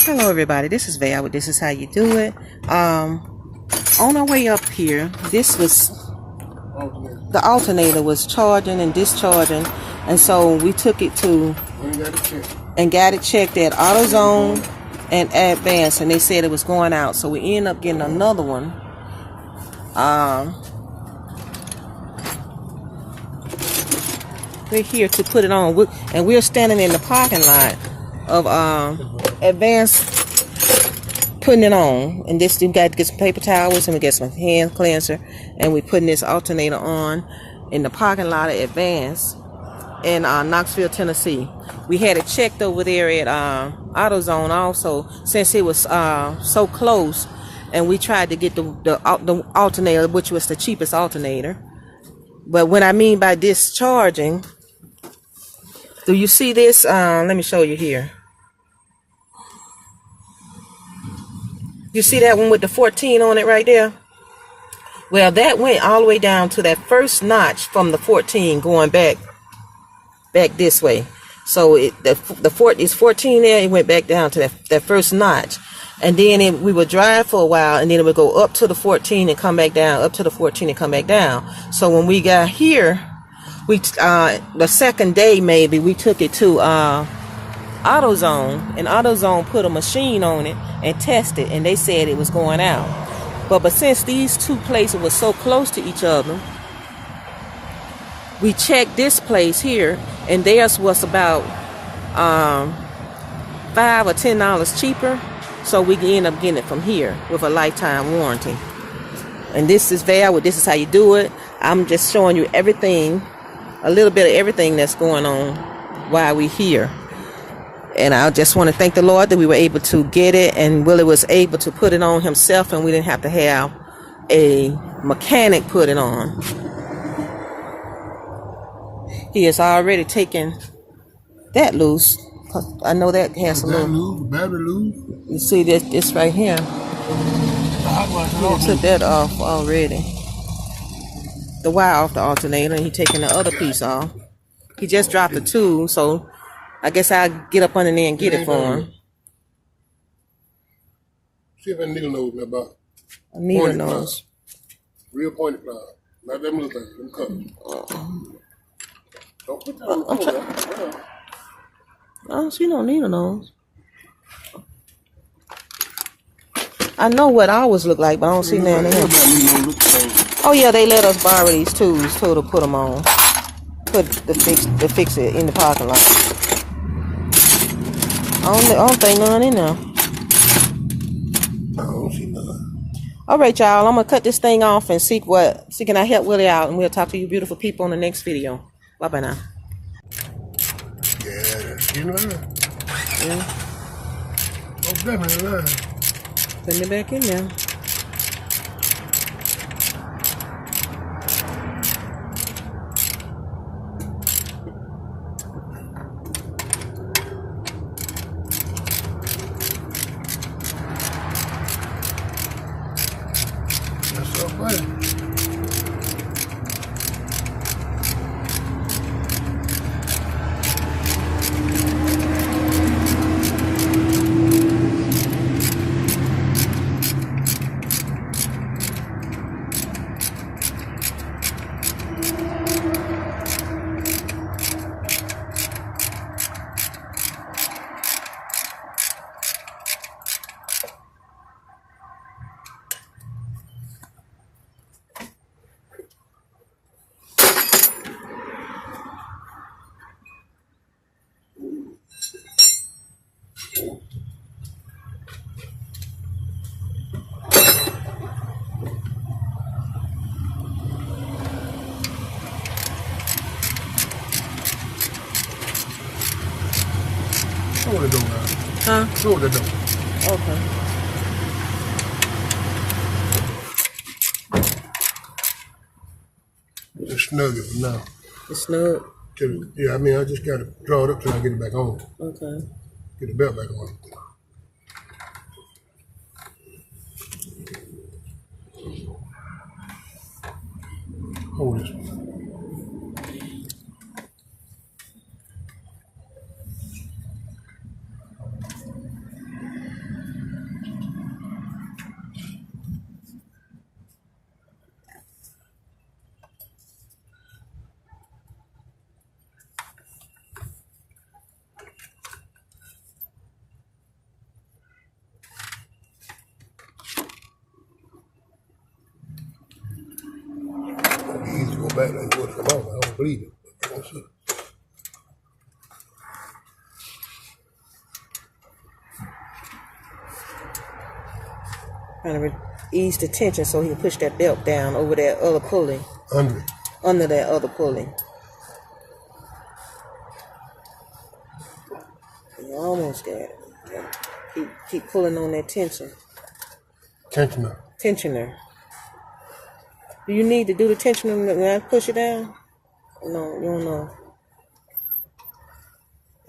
Hello everybody, this is Val with This Is How You Do It. On our way up here, this was the alternator was charging and discharging, and so we took it to and got it checked at AutoZone and Advance, and they said it was going out, so we ended up getting another one. We're here to put it on, and we're standing in the parking lot of Advance putting it on. And this, we got to get some paper towels and we get some hand cleanser, and we're putting this alternator on in the parking lot of Advance in Knoxville, Tennessee. We had it checked over there at AutoZone also, since it was so close, and we tried to get the alternator, which was the cheapest alternator. But what I mean by discharging, do you see this? Let me show you here. You see that one with the 14 on it right there? Well, that went all the way down to that first notch from the 14 going back this way. So it's 14 there, it went back down to that first notch. And then we would drive for a while, and then it would go up to the 14 and come back down, up to the 14 and come back down. So when we got here, the second day maybe, we took it to AutoZone, and AutoZone put a machine on it and tested, and they said it was going out. But since these two places were so close to each other, we checked this place here, and theirs was about $5 or $10 cheaper. So we end up getting it from here with a lifetime warranty. And this is Val with This Is How You Do It. I'm just showing you everything, a little bit of everything that's going on while we're here. And I just want to thank the Lord that we were able to get it, and Willie was able to put it on himself, and we didn't have to have a mechanic put it on. He has already taken that loose. I know that has a little battery loose. You see this right here. He took that off already. The wire off the alternator, and he taking the other piece off. He just dropped the tube, so I guess I'll get up under there and get it for him. See if a needle nose in about. A needle nose. Real pointed plow. Not them little things, them cups. Don't put that on the floor. I don't see no needle nose. I know what ours look like, but I don't see none of them. Oh yeah, they let us borrow these tools too to put them on. To fix it in the parking lot. I don't think none in there. I don't see none. Alright y'all, I'm gonna cut this thing off and see can I help Willie out, and we'll talk to you beautiful people in the next video. Bye bye now. Yeah, she's lying. Yeah. Oh, definitely lying. Putting it back in there. That's so funny. Hold the door out. Huh? Hold the door. Okay. Just snug it for now. It's snug? Yeah, I mean, I just gotta draw it up till I get it back on. Okay. Get the belt back on. Hold this one. back like you want to come out. I don't believe it. I don't see it. Trying to ease the tension so he can push that belt down over that other pulley. Under that other pulley. You almost got it. Keep pulling on that tension. Tensioner. Do you need to do the tensioner when I push it down? No, you don't know.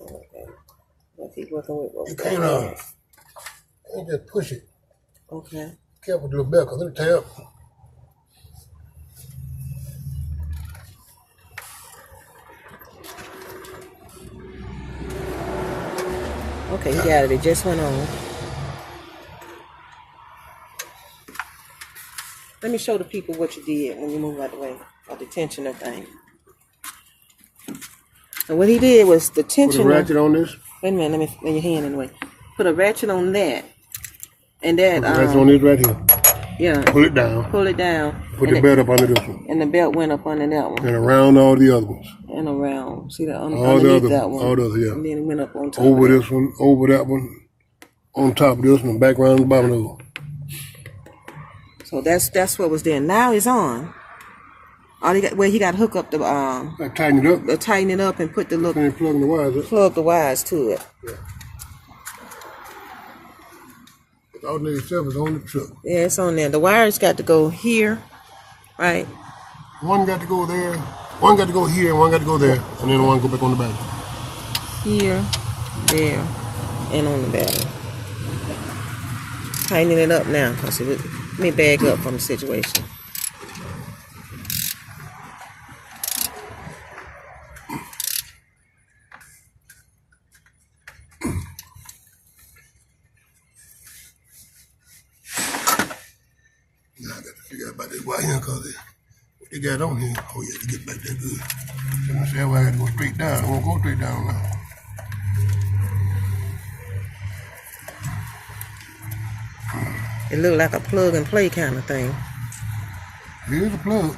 Okay. I'll keep working with what we got. You just push it. Okay. Careful with the belt, because it'll tear up. Okay, you got it. It just went on. Let me show the people what you did when you move out the way of the tensioner thing. So what he did was the tensioner. Put a ratchet on this. Wait a minute, let me lay your hand in the way. Put a ratchet on that, and that. Put a ratchet on this right here. Yeah. Pull it down. Pull it down. Put the belt up under this one. And the belt went up under that one. And around all the other ones. And around. See that underneath that one. All the others, yeah. And then it went up on top. Over this one, over that one, on top of this one, back around the bottom of the one. So that's what was there. Now it's on. All he got, he got to hook up the tighten it up. Tighten it up and put the little. And plug the wires up. Plug the wires to it. Yeah. The alternator itself is on the truck. Yeah, it's on there. The wires got to go here, right? One got to go there. One got to go here, and one got to go there, and then one go back on the battery. Here, there, and on the battery. Tightening it up now, cause let me bag up from the situation. Now I got to figure out about this wire here, cause what they got on here. Oh yeah, to get back there good. So I said, well, I got to go straight down. I won't go straight down now. It looked like a plug and play kind of thing. Here's the plug.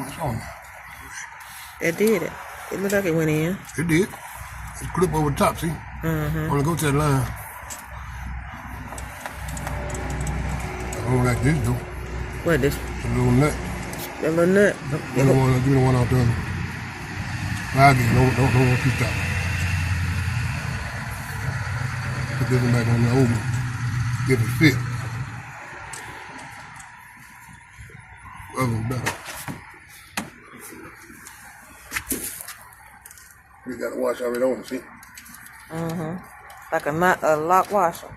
It's on. That did it. It looked like it went in. It did. It's clip over the top, see? I want to go to that line. I don't like this, though. What this? A little nut. A little nut? Give me the one out there. I'll get it. Don't keep that. Put this one back on the old one. Get it fit. Other one better. We got a wash already on, see? Like a lock washer.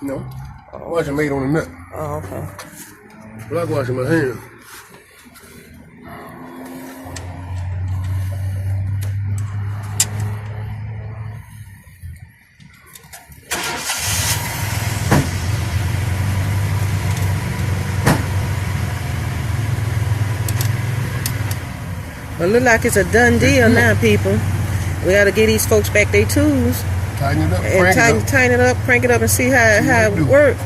No. Washer made on the nut. Oh, okay. Lock washer in my hand. Well, it look like it's a done deal now, people. We got to get these folks back their tools. Tighten it up, and tighten it up, crank it up, and see how it works.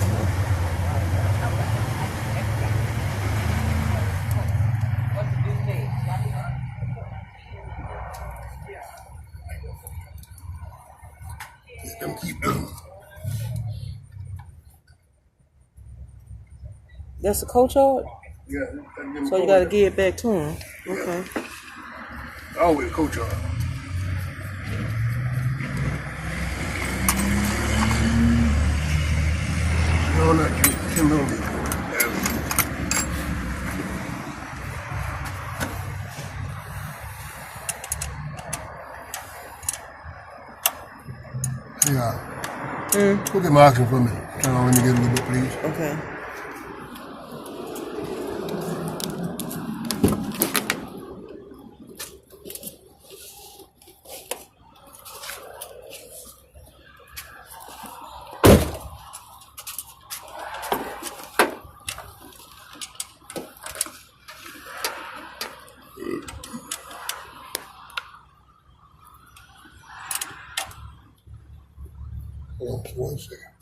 Let them keep doing. That's a coach yard? Yeah. So you got to give it back to him. Okay. Always coach yard. No, not you. 10 millimeters. Yeah. Put the marking for me. Turn on, let me get a little bit, please. Okay. Hold on, 1 second.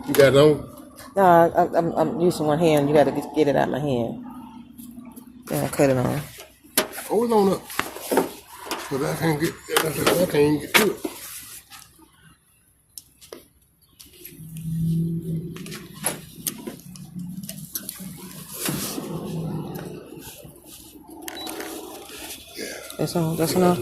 You got it on? No, I'm using one hand. You got to get it out of my hand. Then I cut it on. Hold on up. Because I can't get to it. That's all. That's enough.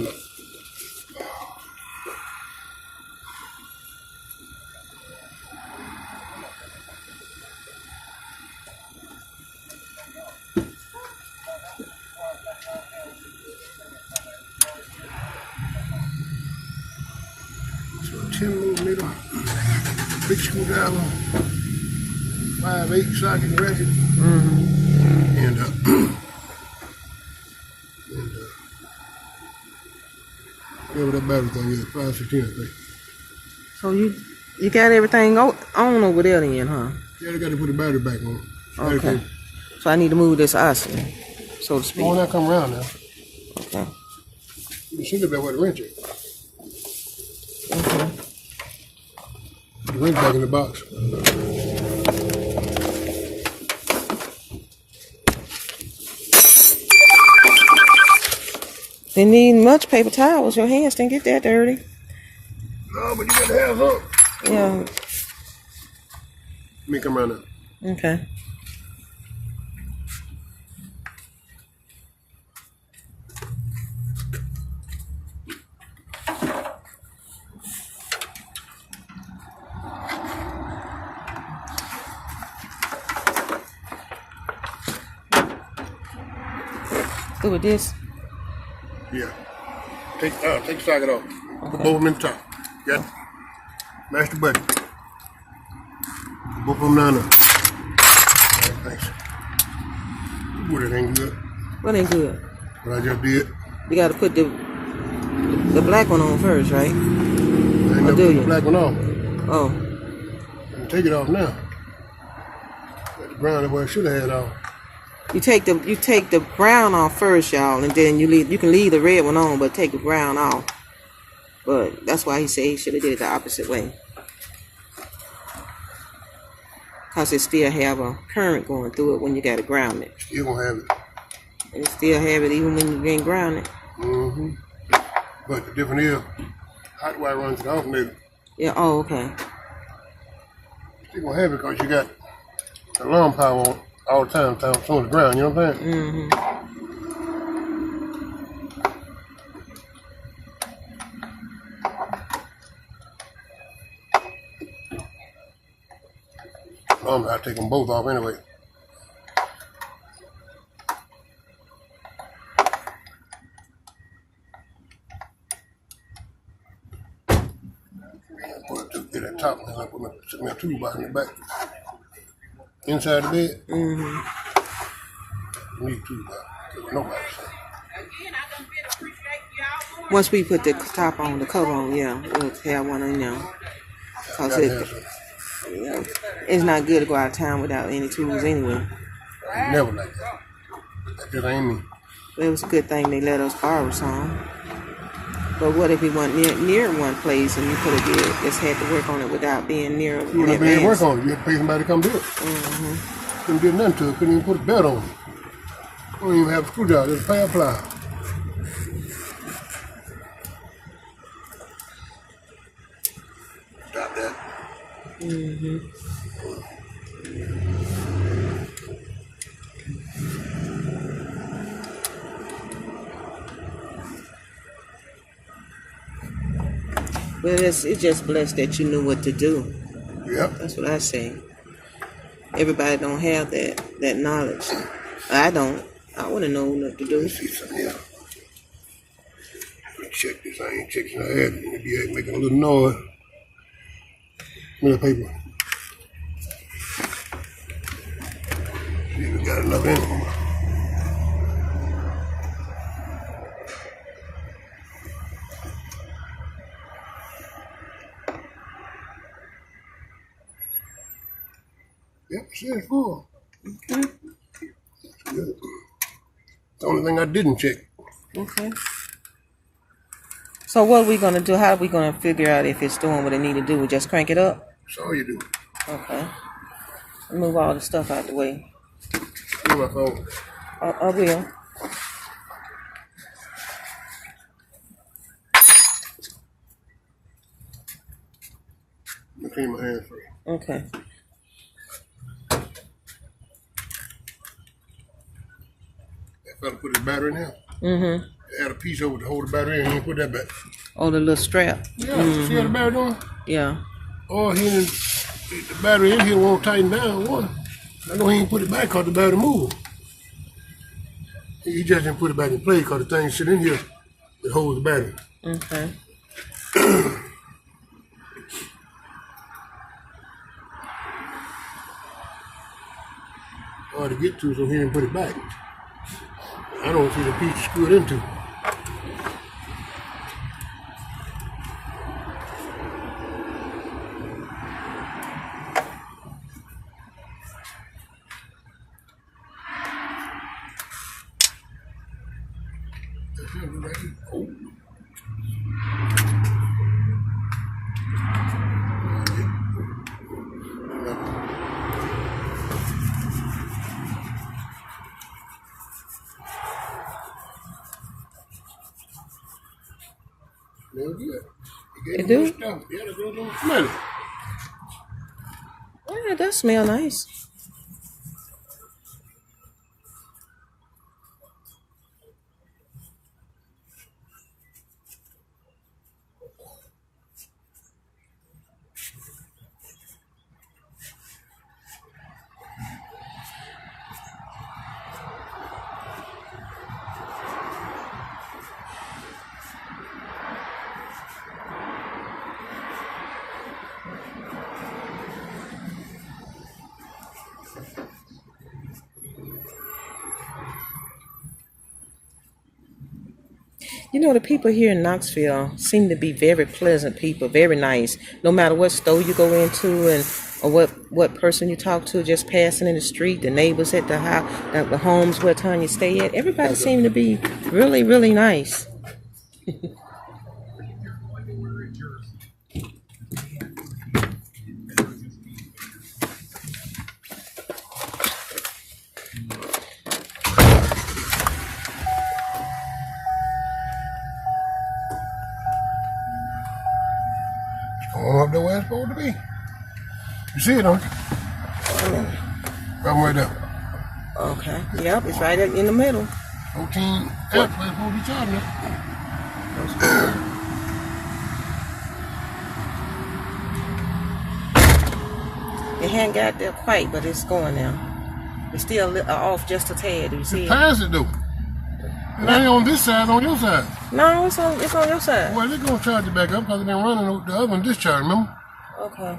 So 10mm big screwdriver, 5/8 socket ratchet, and whatever that battery thing is, 516 I think. So you got everything on over there then, huh? Yeah, they got to put the battery back on. Okay. So I need to move this oscillator, so to speak. Oh, now come around now. Okay. You should have been with the wrench it. Okay. The wrench back in the box. Didn't need much paper towels. Your hands didn't get that dirty. No, but you got the hands up. Yeah. Let me come around now. Okay. Do with this. Yeah. Take the socket off. Put both of them in the top. Got it. Mash the button. Both of them down there. All right, thanks. Boy, that ain't good. What ain't good? What I just did. You got to put the black one on first, right? I ain't never do put you? the black one off. Oh. I can take it off now. Got the brown is where I should have had off. You take the brown off first, y'all, and then you can leave the red one on, but take the brown off. But that's why he said he should have did it the opposite way, cause it still have a current going through it when you got to ground it. Still gonna have it. And it still have it even when you ain't ground it. But the difference is, hot wire runs to the alternator. Yeah. Oh, okay. Still gonna have it because you got alarm power on all the time it's on the ground. You know what I'm saying? I take them both off anyway. Get that top and I put my toolbox in the back. Inside the bed. Need a toolbox. Nobody said. Once we put the top on, the cover on, yeah, we'll have one in there. Cause it's not good to go out of town without any tools anyway. Never like that. That just ain't me. But it was a good thing they let us borrow some. But what if we weren't near one place and you could have just had to work on it without being near? You wouldn't be able to work on it. You had to pay somebody to come do it. Couldn't do nothing to it. Couldn't even put a belt on it. Don't even have a screwdriver. Just a pair of pliers. Stop that. But it's just blessed that you knew what to do. Yep. That's what I say. Everybody don't have that knowledge. I don't. I wouldn't know what to do. Let's see something here. Let me check this. I ain't checking. I had it be making a little noise. Little paper. See if we got enough in it. Yep, it's full. Okay. That's good. The only thing I didn't check. Okay. So what are we gonna do? How are we gonna figure out if it's doing what it need to do? We just crank it up? That's all you do. Okay. Move all the stuff out the way. Give me my phone. I will. Let me clean my hands first. Okay. That fella put his battery in here. Mm-hmm. Add a piece over to hold the battery in. He didn't put that back. Oh, the little strap. Yeah, see how the battery doing? Yeah. Oh, he didn't. The battery in here won't tighten down. One. I know he didn't put it back because the battery moved. He just didn't put it back in place because the thing sit in here that holds the battery. Okay. Hard to get to, so he didn't put it back. I don't see the piece to screw it into. Oh. Real good. It do? Stuff. Yeah, the girl don't smell it. Yeah, it does smell nice. You know, the people here in Knoxville seem to be very pleasant people, very nice. No matter what store you go into and or what person you talk to, just passing in the street, the neighbors at the house, the homes where Tonya stay at, everybody seemed to be really, really nice. Going up the way it's supposed to be. You see it, don't you? Right there. Okay. Yep, it's right in the middle. 14 amps, where it's supposed to be charging it. It hadn't got there quite, but it's going now. It's still off just a tad. Do you see it? Pass it, though. It ain't on this side, it's on your side. No, it's on your side. Well, they're going to charge it back up because they've been running the other one discharged, remember? Okay.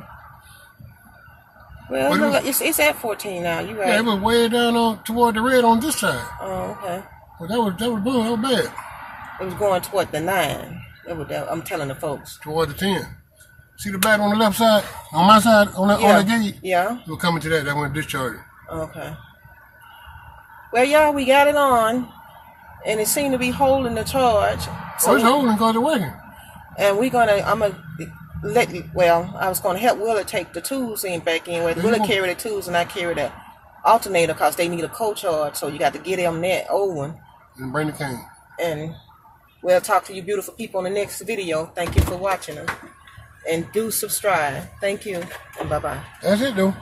Well, look, it's at 14 now. You right? Yeah, it was way down toward the red on this side. Oh, okay. Well, that was blue. That was bad. It was going toward the 9. I'm telling the folks. Toward the 10. See the bat on the left side? On my side? On the gate? Yeah. We're coming to that. That went discharged. Okay. Well, y'all, we got it on. And it seemed to be holding the charge. So it's holding because it's working. And I was going to help Willa take the tools back in. Willa carry the tools and I carry the alternator because they need a co-charge. So you got to get them that old one. And bring the cane. And we'll talk to you beautiful people in the next video. Thank you for watching them. And do subscribe. Thank you. And bye-bye. That's it, though.